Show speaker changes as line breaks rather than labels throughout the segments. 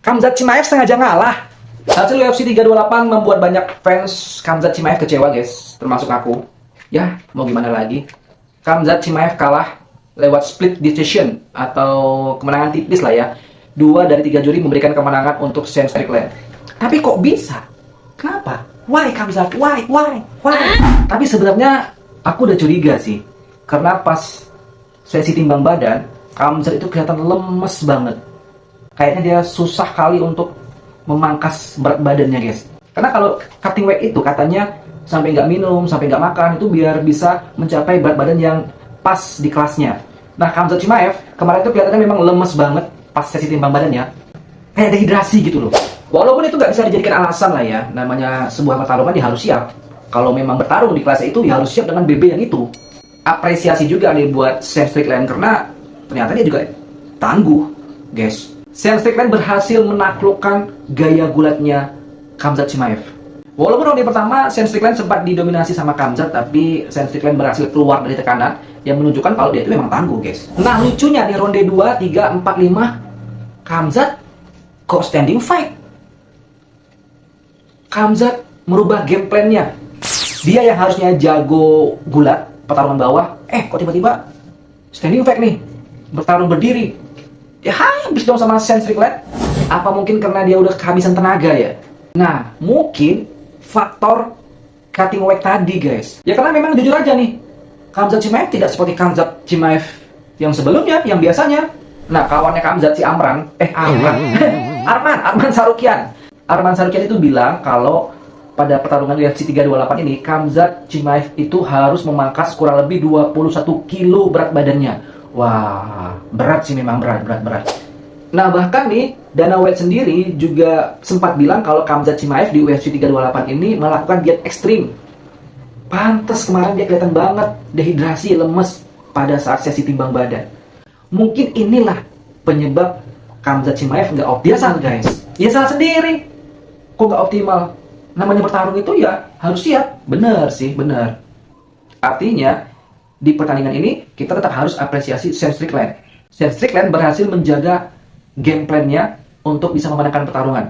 Khamzat Chimaev sengaja ngalah. Hasil UFC 328 membuat banyak fans Khamzat Chimaev kecewa, guys, termasuk aku. Ya, mau gimana lagi? Khamzat Chimaev kalah lewat split decision atau kemenangan tipis lah ya. 2 dari 3 juri memberikan kemenangan untuk Sean Strickland. Tapi kok bisa? Kenapa? Why Khamzat? Why? Tapi sebenarnya aku udah curiga sih. Karena pas sesi timbang badan, Khamzat itu kelihatan lemes banget. Kayaknya dia susah kali untuk memangkas berat badannya, guys. Karena kalau cutting weight itu katanya sampai nggak minum, sampai nggak makan itu biar bisa mencapai berat badan yang pas di kelasnya. Nah, Khamzat Chimaev kemarin itu kelihatannya memang lemes banget pas sesi timbang badannya, kayak dehidrasi gitu loh. Walaupun itu nggak bisa dijadikan alasan lah ya, namanya sebuah pertarungan dia harus siap. Kalau memang bertarung di kelas itu ya harus siap dengan BB yang itu. Apresiasi juga nih buat Sean Strickland karena ternyata dia juga tangguh, guys. Sean Strickland berhasil menaklukkan gaya gulatnya Khamzat Chimaev. Walaupun ronde pertama Sean Strickland sempat didominasi sama Khamzat, tapi Sean Strickland berhasil keluar dari tekanan yang menunjukkan kalau dia itu memang tangguh, guys. Nah, lucunya di ronde 2, 3, 4, 5 Khamzat kok standing fight. Khamzat merubah game plan-nya. Dia yang harusnya jago gulat, pertarungan bawah, kok tiba-tiba standing fight nih, bertarung berdiri. Ya habis dong sama Sean Strickland. Apa mungkin karena dia udah kehabisan tenaga ya? Nah, mungkin faktor cutting weight tadi, guys. Ya karena memang jujur aja nih, Khamzat Chimaev tidak seperti Khamzat Chimaev yang sebelumnya, yang biasanya. Nah, kawannya Khamzat si Arman Tsarukyan. Arman Tsarukyan itu bilang kalau pada pertarungan UFC 328 ini, Khamzat Chimaev itu harus memangkas kurang lebih 21 kilo berat badannya. Wah, berat sih, memang berat. Nah, bahkan nih, Dana White sendiri juga sempat bilang kalau Khamzat Chimaev di UFC 328 ini melakukan diet ekstrim. Pantes kemarin dia kelihatan banget dehidrasi, lemes pada saat sesi timbang badan. Mungkin inilah penyebab Khamzat Chimaev nggak optimal, guys. Ya salah sendiri. Kok nggak optimal? Namanya bertarung itu ya harus siap. Bener sih, bener. Artinya, di pertandingan ini, kita tetap harus apresiasi Sean Strickland. Sean Strickland berhasil menjaga game plan-nya untuk bisa memenangkan pertarungan.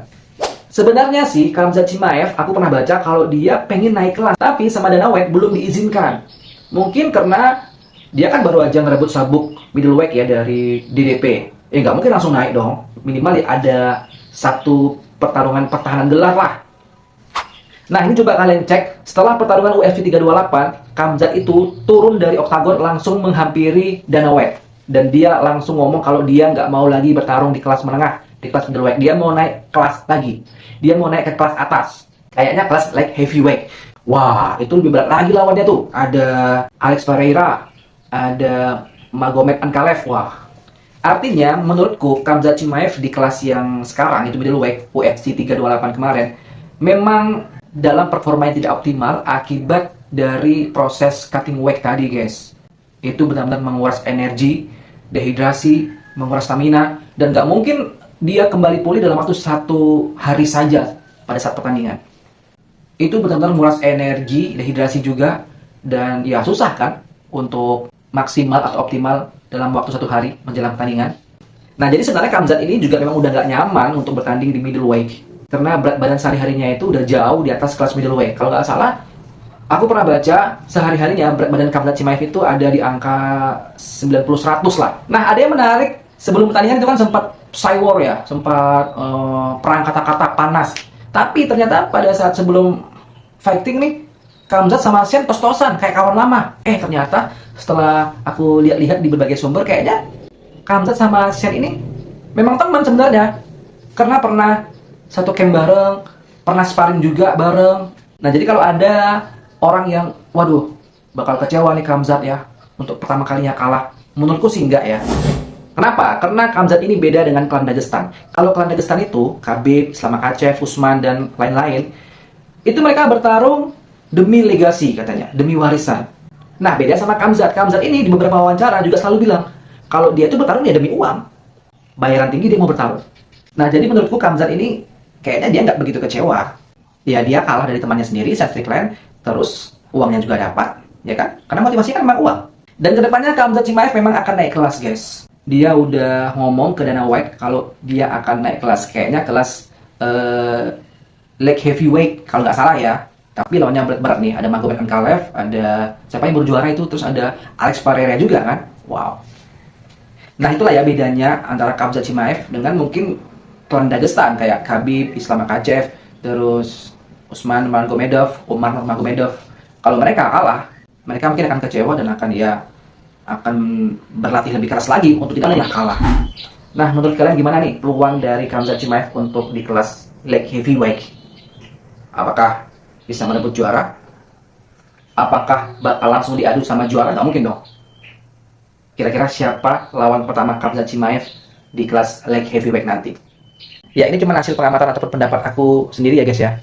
Sebenarnya sih, Khamzat Chimaev, aku pernah baca kalau dia pengen naik kelas. Tapi sama Dana White belum diizinkan. Mungkin karena dia kan baru aja ngerebut sabuk middleweight ya dari DDP. Nggak mungkin langsung naik dong. Minimal ya ada satu pertarungan pertahanan gelar lah. Nah, ini coba kalian cek, setelah pertarungan UFC 328, Khamzat itu turun dari oktagon langsung menghampiri Dana White. Dan dia langsung ngomong kalau dia nggak mau lagi bertarung di kelas menengah, di kelas middleweight. Dia mau naik kelas lagi. Dia mau naik ke kelas atas. Kayaknya kelas light heavyweight. Wah, itu lebih berat lagi lawannya tuh. Ada Alex Pereira, ada Magomed Ankalaev. Wah. Artinya, menurutku, Khamzat Chimaev di kelas yang sekarang, itu middleweight, UFC 328 kemarin, memang dalam performa yang tidak optimal akibat dari proses cutting weight tadi, guys. Itu benar-benar menguras energi, dehidrasi, menguras stamina, dan nggak mungkin dia kembali pulih dalam waktu 1 hari saja pada saat pertandingan. Itu benar-benar menguras energi, dehidrasi juga, dan ya susah kan untuk maksimal atau optimal dalam waktu 1 hari menjelang pertandingan. Nah, jadi sebenarnya Khamzat ini juga memang udah nggak nyaman untuk bertanding di middleweight. Karena berat badan sehari-harinya itu udah jauh di atas kelas middleweight. Kalau nggak salah, aku pernah baca sehari-harinya berat badan Khamzat Chimaev itu ada di angka 90-100 lah. Nah, ada yang menarik. Sebelum pertandingan itu kan sempat war ya, sempat perang kata-kata panas. Tapi ternyata pada saat sebelum fighting nih, Khamzat sama Sean tos-tosan kayak kawan lama. Ternyata setelah aku lihat-lihat di berbagai sumber, kayaknya Khamzat sama Sean ini memang teman sebenarnya. Karena pernah satu camp bareng, pernah sparring juga bareng. Nah, jadi kalau ada orang yang, waduh, bakal kecewa nih Khamzat ya, untuk pertama kalinya kalah, menurutku sih enggak ya. Kenapa? Karena Khamzat ini beda dengan klan Dagestan. Kalau klan Dagestan itu, Khabib, Islam Makhachev, Usman, dan lain-lain, itu mereka bertarung demi legasi katanya, demi warisan. Nah, beda sama Khamzat. Khamzat ini di beberapa wawancara juga selalu bilang, kalau dia itu bertarung ya demi uang. Bayaran tinggi dia mau bertarung. Nah, jadi menurutku Khamzat ini kayaknya dia nggak begitu kecewa. Ya, dia kalah dari temannya sendiri, Sean Strickland, terus uangnya juga dapat, ya kan? Karena motivasinya kan memang uang. Dan kedepannya Khamzat Chimaev memang akan naik kelas, guys. dia udah ngomong ke Dana White kalau dia akan naik kelas, kayaknya kelas leg heavyweight kalau nggak salah ya. Tapi lawannya berat-berat nih, ada Magomed Ankalaev, ada siapa yang baru juara itu, terus ada Alex Pereira juga kan. Wow. Nah itulah ya bedanya antara Khamzat Chimaev dengan mungkin tuan Dagestan kayak Khabib, Islam Makhachev, terus Umar Magomedov. Kalau mereka kalah, mereka mungkin akan kecewa dan akan berlatih lebih keras lagi untuk tidak mudah kalah. Nah menurut kalian gimana nih peluang dari Khamzat Chimaev untuk di kelas leg heavyweight? Apakah bisa merebut juara? Apakah bakal langsung diadu sama juara? Nggak mungkin dong. Kira-kira siapa lawan pertama Khamzat Chimaev di kelas leg heavyweight nanti? Ya ini cuma hasil pengamatan ataupun pendapat aku sendiri ya guys ya.